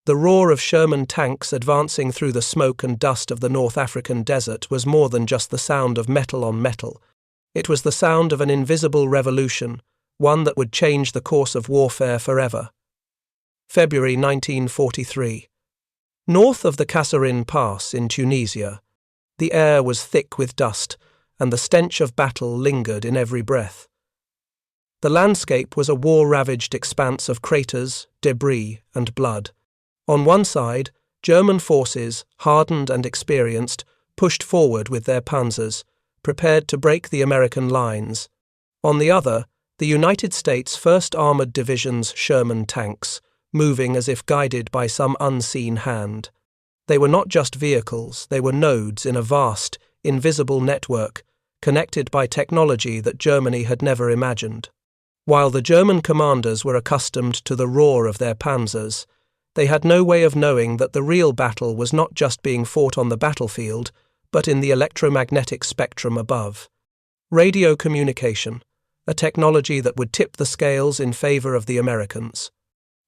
The roar of Sherman tanks advancing through the smoke and dust of the North African desert was more than just the sound of metal on metal. It was the sound of an invisible revolution, one that would change the course of warfare forever. February 1943. North of the Kasserine Pass in Tunisia, the air was thick with dust, and the stench of battle lingered in every breath. The landscape was a war-ravaged expanse of craters, debris, and blood. On one side, German forces, hardened and experienced, pushed forward with their Panzers, prepared to break the American lines. On the other, the United States 1st Armored Division's Sherman tanks, moving as if guided by some unseen hand. They were not just vehicles, they were nodes in a vast, invisible network, connected by technology that Germany had never imagined. While the German commanders were accustomed to the roar of their Panzers, they had no way of knowing that the real battle was not just being fought on the battlefield, but in the electromagnetic spectrum above. Radio communication, a technology that would tip the scales in favor of the Americans.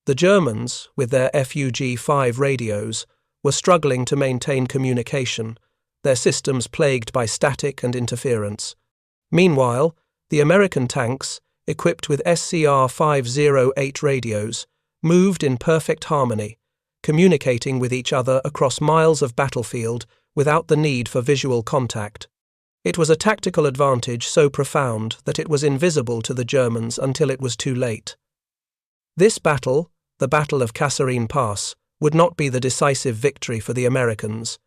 The Germans, with their FUG-5 radios, were struggling to maintain communication, their systems plagued by static and interference. Meanwhile, the American tanks, equipped with SCR-508 radios, moved in perfect harmony, communicating with each other across miles of battlefield without the need for visual contact. It was a tactical advantage so profound that it was invisible to the Germans until it was too late. This battle, the Battle of Kasserine Pass, would not be the decisive victory for the Americans,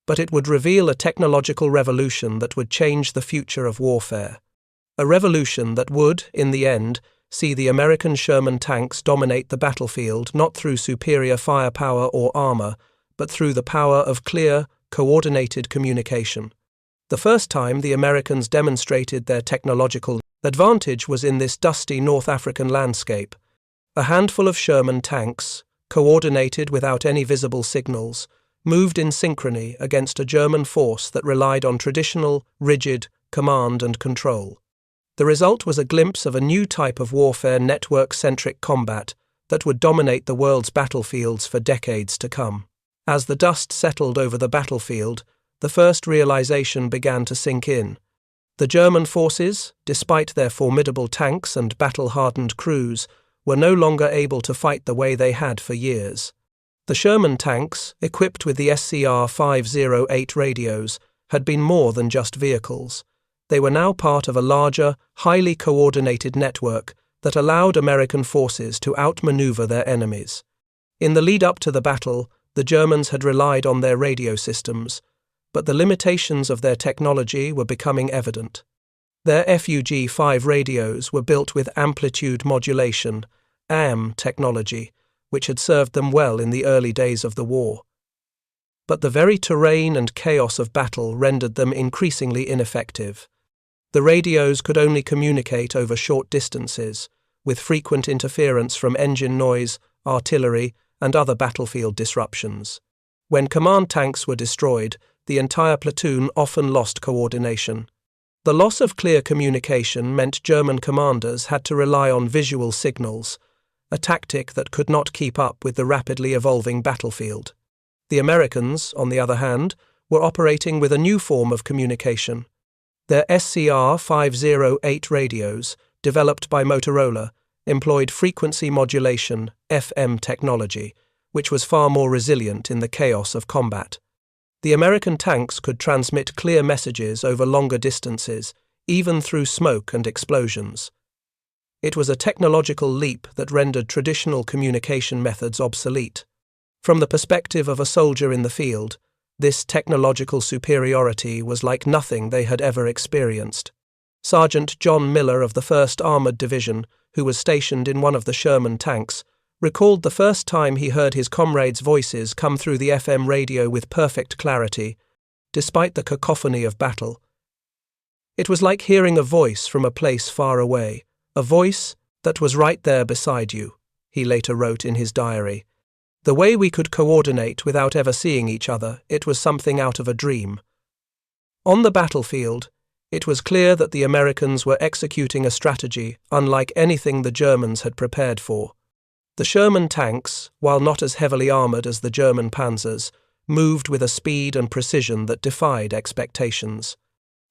but it would reveal a technological revolution that would change the future of warfare. A revolution that would, in the end, see the American Sherman tanks dominate the battlefield not through superior firepower or armor, but through the power of clear, coordinated communication. The first time the Americans demonstrated their technological advantage was in this dusty North African landscape. A handful of Sherman tanks, coordinated without any visible signals, moved in synchrony against a German force that relied on traditional, rigid command and control. The result was a glimpse of a new type of warfare, network-centric combat, that would dominate the world's battlefields for decades to come. As the dust settled over the battlefield, the first realization began to sink in. The German forces, despite their formidable tanks and battle-hardened crews, were no longer able to fight the way they had for years. The Sherman tanks, equipped with the SCR-508 radios, had been more than just vehicles. They were now part of a larger, highly coordinated network that allowed American forces to outmaneuver their enemies. In the lead-up to the battle, the Germans had relied on their radio systems, but the limitations of their technology were becoming evident. Their FUG-5 radios were built with amplitude modulation, AM technology, which had served them well in the early days of the war. But the very terrain and chaos of battle rendered them increasingly ineffective. The radios could only communicate over short distances, with frequent interference from engine noise, artillery, and other battlefield disruptions. When command tanks were destroyed, the entire platoon often lost coordination. The loss of clear communication meant German commanders had to rely on visual signals, a tactic that could not keep up with the rapidly evolving battlefield. The Americans, on the other hand, were operating with a new form of communication. Their SCR-508 radios, developed by Motorola, employed frequency modulation, FM technology, which was far more resilient in the chaos of combat. The American tanks could transmit clear messages over longer distances, even through smoke and explosions. It was a technological leap that rendered traditional communication methods obsolete. From the perspective of a soldier in the field, this technological superiority was like nothing they had ever experienced. Sergeant John Miller of the 1st Armored Division, who was stationed in one of the Sherman tanks, recalled the first time he heard his comrades' voices come through the FM radio with perfect clarity, despite the cacophony of battle. It was like hearing a voice from a place far away, a voice that was right there beside you, he later wrote in his diary. The way we could coordinate without ever seeing each other, it was something out of a dream. On the battlefield, it was clear that the Americans were executing a strategy unlike anything the Germans had prepared for. The Sherman tanks, while not as heavily armoured as the German Panzers, moved with a speed and precision that defied expectations.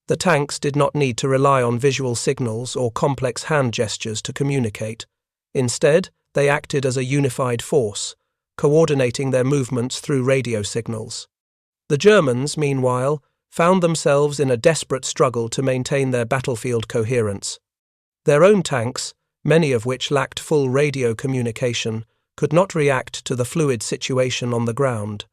The tanks did not need to rely on visual signals or complex hand gestures to communicate. Instead, they acted as a unified force, coordinating their movements through radio signals. The Germans, meanwhile, found themselves in a desperate struggle to maintain their battlefield coherence. Their own tanks, many of which lacked full radio communication, could not react to the fluid situation on the ground.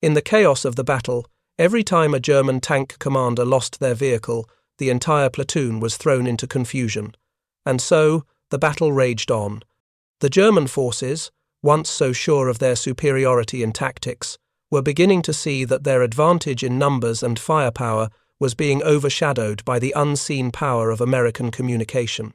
In the chaos of the battle, every time a German tank commander lost their vehicle, the entire platoon was thrown into confusion. And so, the battle raged on. The German forces, once so sure of their superiority in tactics, were beginning to see that their advantage in numbers and firepower was being overshadowed by the unseen power of American communication.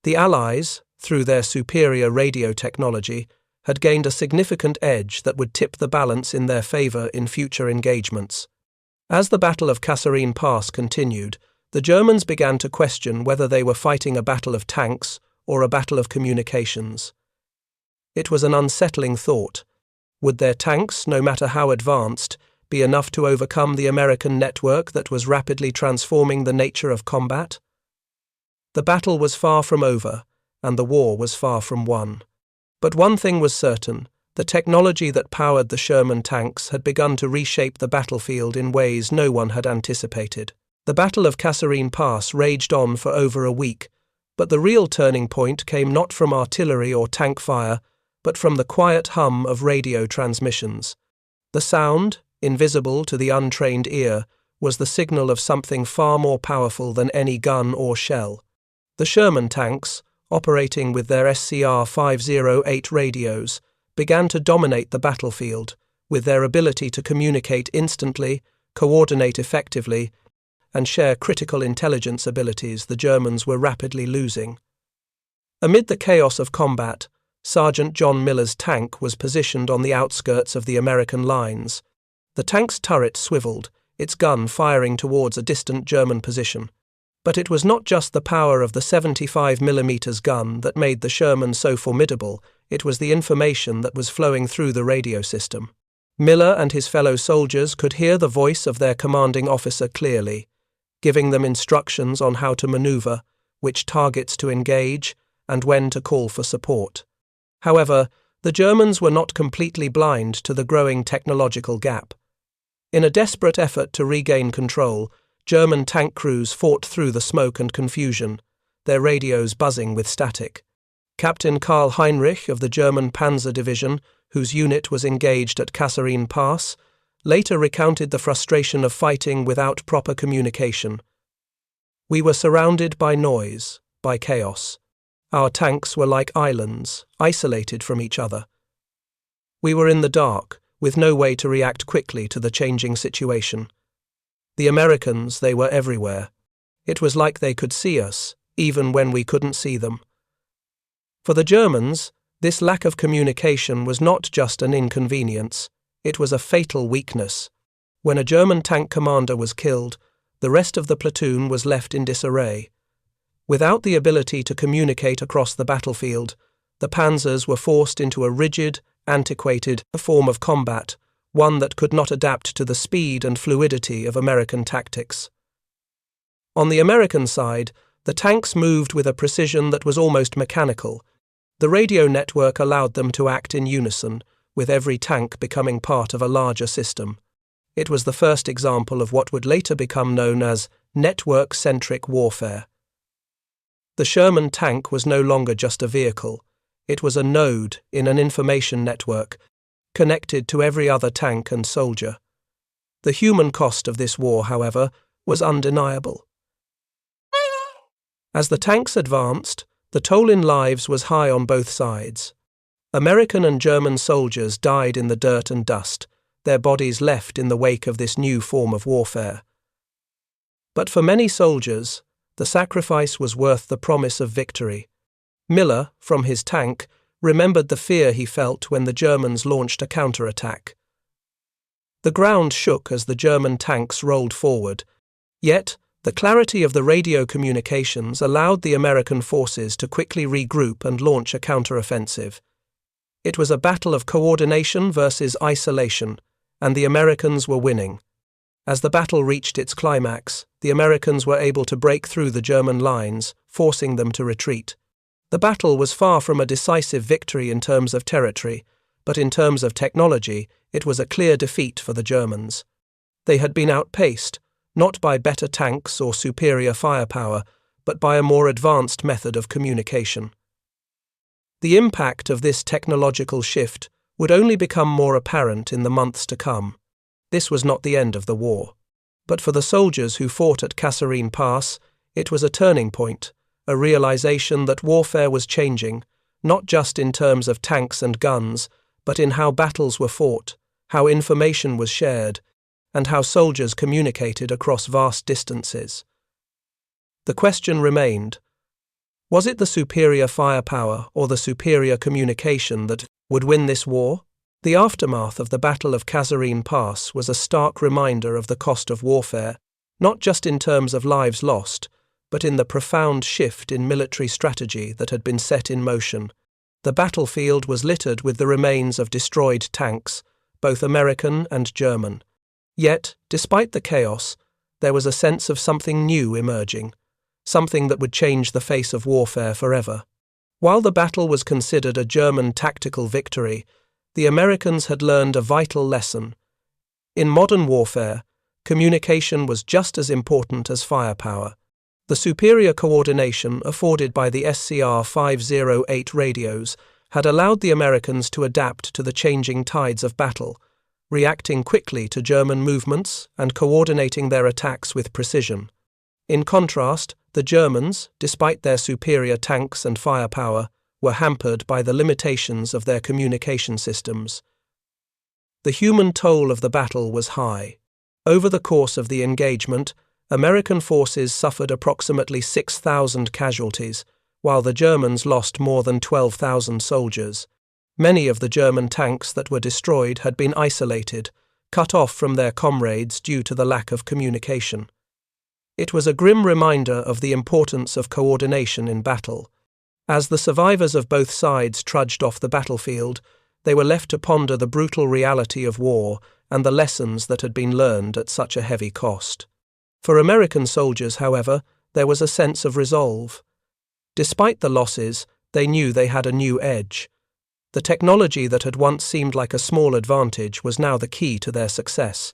The Allies, through their superior radio technology, had gained a significant edge that would tip the balance in their favour in future engagements. As the Battle of Kasserine Pass continued, the Germans began to question whether they were fighting a battle of tanks or a battle of communications. It was an unsettling thought. Would their tanks, no matter how advanced, be enough to overcome the American network that was rapidly transforming the nature of combat? The battle was far from over, and the war was far from won. But one thing was certain: the technology that powered the Sherman tanks had begun to reshape the battlefield in ways no one had anticipated. The Battle of Kasserine Pass raged on for over a week, but the real turning point came not from artillery or tank fire, but from the quiet hum of radio transmissions. The sound, invisible to the untrained ear, was the signal of something far more powerful than any gun or shell. The Sherman tanks, operating with their SCR 508 radios, began to dominate the battlefield, with their ability to communicate instantly, coordinate effectively, and share critical intelligence abilities the Germans were rapidly losing. Amid the chaos of combat, Sergeant John Miller's tank was positioned on the outskirts of the American lines. The tank's turret swiveled, its gun firing towards a distant German position. But it was not just the power of the 75mm gun that made the Sherman so formidable, it was the information that was flowing through the radio system. Miller and his fellow soldiers could hear the voice of their commanding officer clearly, giving them instructions on how to maneuver, which targets to engage, and when to call for support. However, the Germans were not completely blind to the growing technological gap. In a desperate effort to regain control, German tank crews fought through the smoke and confusion, their radios buzzing with static. Captain Karl Heinrich of the German Panzer division, whose unit was engaged at Kasserine Pass, later recounted the frustration of fighting without proper communication. "We were surrounded by noise, by chaos. Our tanks were like islands, isolated from each other. We were in the dark, with no way to react quickly to the changing situation. The Americans, they were everywhere. It was like they could see us, even when we couldn't see them." For the Germans, this lack of communication was not just an inconvenience, it was a fatal weakness. When a German tank commander was killed, the rest of the platoon was left in disarray. Without the ability to communicate across the battlefield, the Panzers were forced into a rigid, antiquated form of combat, one that could not adapt to the speed and fluidity of American tactics. On the American side, the tanks moved with a precision that was almost mechanical. The radio network allowed them to act in unison, with every tank becoming part of a larger system. It was the first example of what would later become known as network-centric warfare. The Sherman tank was no longer just a vehicle. It was a node in an information network, connected to every other tank and soldier. The human cost of this war, however, was undeniable. As the tanks advanced, the toll in lives was high on both sides. American and German soldiers died in the dirt and dust, their bodies left in the wake of this new form of warfare. But for many soldiers, the sacrifice was worth the promise of victory. Miller, from his tank, remembered the fear he felt when the Germans launched a counterattack. The ground shook as the German tanks rolled forward, yet the clarity of the radio communications allowed the American forces to quickly regroup and launch a counteroffensive. It was a battle of coordination versus isolation, and the Americans were winning. As the battle reached its climax, the Americans were able to break through the German lines, forcing them to retreat. The battle was far from a decisive victory in terms of territory, but in terms of technology, it was a clear defeat for the Germans. They had been outpaced, not by better tanks or superior firepower, but by a more advanced method of communication. The impact of this technological shift would only become more apparent in the months to come. This was not the end of the war. But for the soldiers who fought at Kasserine Pass, it was a turning point, a realization that warfare was changing, not just in terms of tanks and guns, but in how battles were fought, how information was shared, and how soldiers communicated across vast distances. The question remained, was it the superior firepower or the superior communication that would win this war? The aftermath of the Battle of Kasserine Pass was a stark reminder of the cost of warfare, not just in terms of lives lost, but in the profound shift in military strategy that had been set in motion. The battlefield was littered with the remains of destroyed tanks, both American and German. Yet, despite the chaos, there was a sense of something new emerging, something that would change the face of warfare forever. While the battle was considered a German tactical victory, the Americans had learned a vital lesson. In modern warfare, communication was just as important as firepower. The superior coordination afforded by the SCR-508 radios had allowed the Americans to adapt to the changing tides of battle, reacting quickly to German movements and coordinating their attacks with precision. In contrast, the Germans, despite their superior tanks and firepower, were hampered by the limitations of their communication systems. The human toll of the battle was high. Over the course of the engagement, American forces suffered approximately 6,000 casualties, while the Germans lost more than 12,000 soldiers. Many of the German tanks that were destroyed had been isolated, cut off from their comrades due to the lack of communication. It was a grim reminder of the importance of coordination in battle. As the survivors of both sides trudged off the battlefield, they were left to ponder the brutal reality of war and the lessons that had been learned at such a heavy cost. For American soldiers, however, there was a sense of resolve. Despite the losses, they knew they had a new edge. The technology that had once seemed like a small advantage was now the key to their success.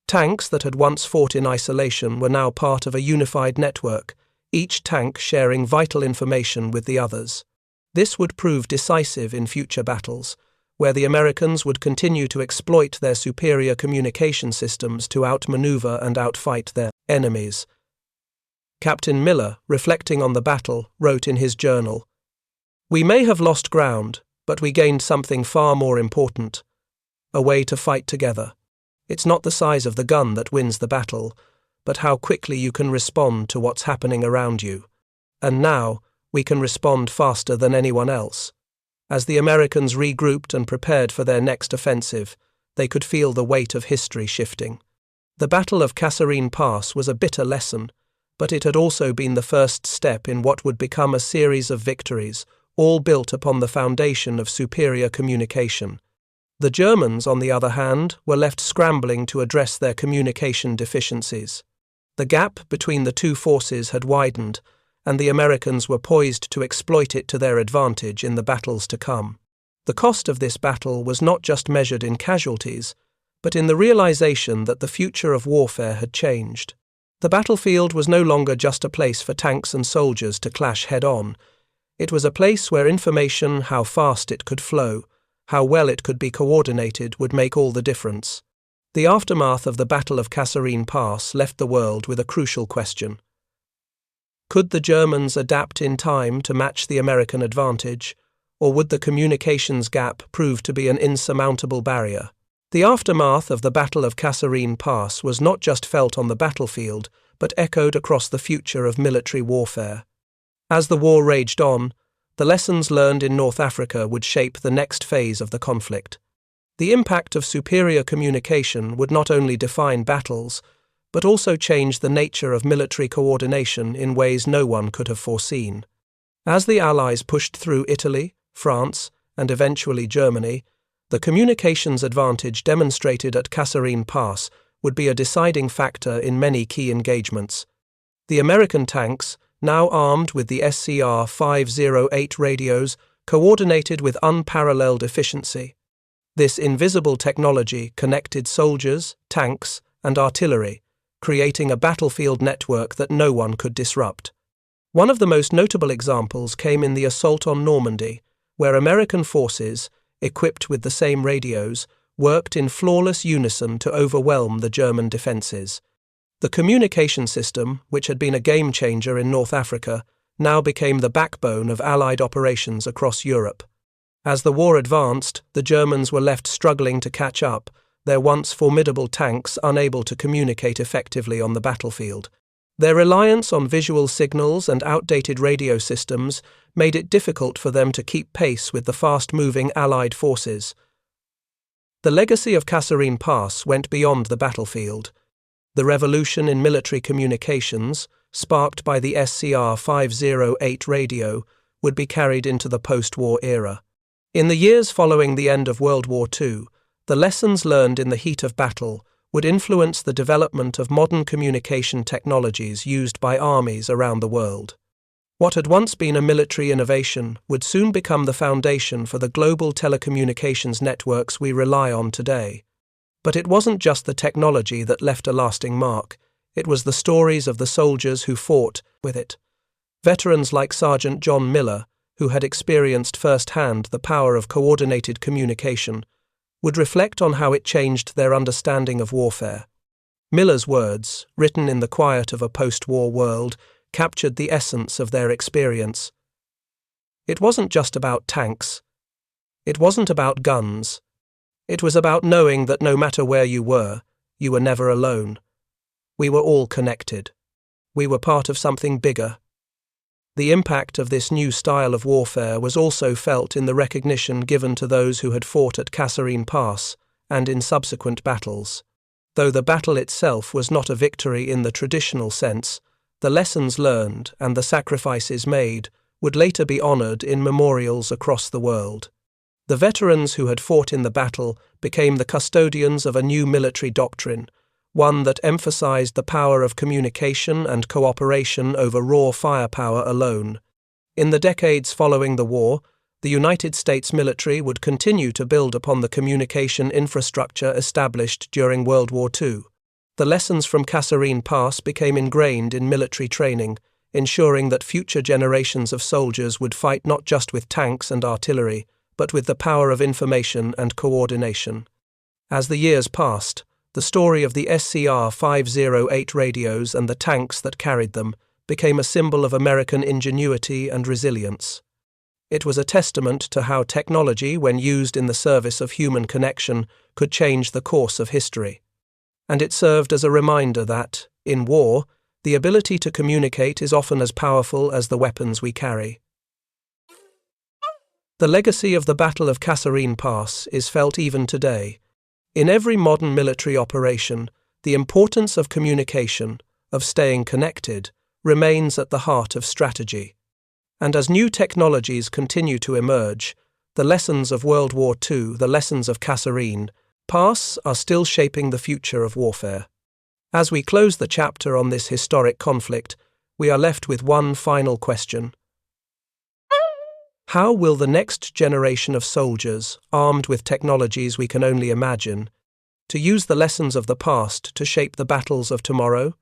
Tanks that had once fought in isolation were now part of a unified network, each tank sharing vital information with the others. This would prove decisive in future battles, where the Americans would continue to exploit their superior communication systems to outmaneuver and outfight their enemies. Captain Miller, reflecting on the battle, wrote in his journal, "We may have lost ground, but we gained something far more important, a way to fight together. It's not the size of the gun that wins the battle, but how quickly you can respond to what's happening around you. And now, we can respond faster than anyone else." As the Americans regrouped and prepared for their next offensive, they could feel the weight of history shifting. The Battle of Kasserine Pass was a bitter lesson, but it had also been the first step in what would become a series of victories, all built upon the foundation of superior communication. The Germans, on the other hand, were left scrambling to address their communication deficiencies. The gap between the two forces had widened, and the Americans were poised to exploit it to their advantage in the battles to come. The cost of this battle was not just measured in casualties, but in the realization that the future of warfare had changed. The battlefield was no longer just a place for tanks and soldiers to clash head-on. It was a place where information, how fast it could flow, how well it could be coordinated, would make all the difference. The aftermath of the Battle of Kasserine Pass left the world with a crucial question. Could the Germans adapt in time to match the American advantage, or would the communications gap prove to be an insurmountable barrier? The aftermath of the Battle of Kasserine Pass was not just felt on the battlefield, but echoed across the future of military warfare. As the war raged on, the lessons learned in North Africa would shape the next phase of the conflict. The impact of superior communication would not only define battles, but also change the nature of military coordination in ways no one could have foreseen. As the Allies pushed through Italy, France, and eventually Germany, the communications advantage demonstrated at Kasserine Pass would be a deciding factor in many key engagements. The American tanks, now armed with the SCR-508 radios, coordinated with unparalleled efficiency. This invisible technology connected soldiers, tanks, and artillery, creating a battlefield network that no one could disrupt. One of the most notable examples came in the assault on Normandy, where American forces, equipped with the same radios, worked in flawless unison to overwhelm the German defences. The communication system, which had been a game-changer in North Africa, now became the backbone of Allied operations across Europe. As the war advanced, the Germans were left struggling to catch up, their once formidable tanks unable to communicate effectively on the battlefield. Their reliance on visual signals and outdated radio systems made it difficult for them to keep pace with the fast-moving Allied forces. The legacy of Kasserine Pass went beyond the battlefield. The revolution in military communications, sparked by the SCR-508 radio, would be carried into the post-war era. In the years following the end of World War II, the lessons learned in the heat of battle would influence the development of modern communication technologies used by armies around the world. What had once been a military innovation would soon become the foundation for the global telecommunications networks we rely on today. But it wasn't just the technology that left a lasting mark, it was the stories of the soldiers who fought with it. Veterans like Sergeant John Miller, who had experienced firsthand the power of coordinated communication, would reflect on how it changed their understanding of warfare. Miller's words, written in the quiet of a post-war world, captured the essence of their experience. It wasn't just about tanks. It wasn't about guns. It was about knowing that no matter where you were never alone. We were all connected. We were part of something bigger. The impact of this new style of warfare was also felt in the recognition given to those who had fought at Kasserine Pass and in subsequent battles. Though the battle itself was not a victory in the traditional sense, the lessons learned and the sacrifices made would later be honoured in memorials across the world. The veterans who had fought in the battle became the custodians of a new military doctrine, one that emphasized the power of communication and cooperation over raw firepower alone. In the decades following the war, the United States military would continue to build upon the communication infrastructure established during World War II. The lessons from Kasserine Pass became ingrained in military training, ensuring that future generations of soldiers would fight not just with tanks and artillery, but with the power of information and coordination. As the years passed, the story of the SCR-508 radios and the tanks that carried them became a symbol of American ingenuity and resilience. It was a testament to how technology, when used in the service of human connection, could change the course of history. And it served as a reminder that, in war, the ability to communicate is often as powerful as the weapons we carry. The legacy of the Battle of Kasserine Pass is felt even today. In every modern military operation, the importance of communication, of staying connected, remains at the heart of strategy. And as new technologies continue to emerge, the lessons of World War II, the lessons of Kasserine Pass, are still shaping the future of warfare. As we close the chapter on this historic conflict, we are left with one final question. How will the next generation of soldiers, armed with technologies we can only imagine, to use the lessons of the past to shape the battles of tomorrow?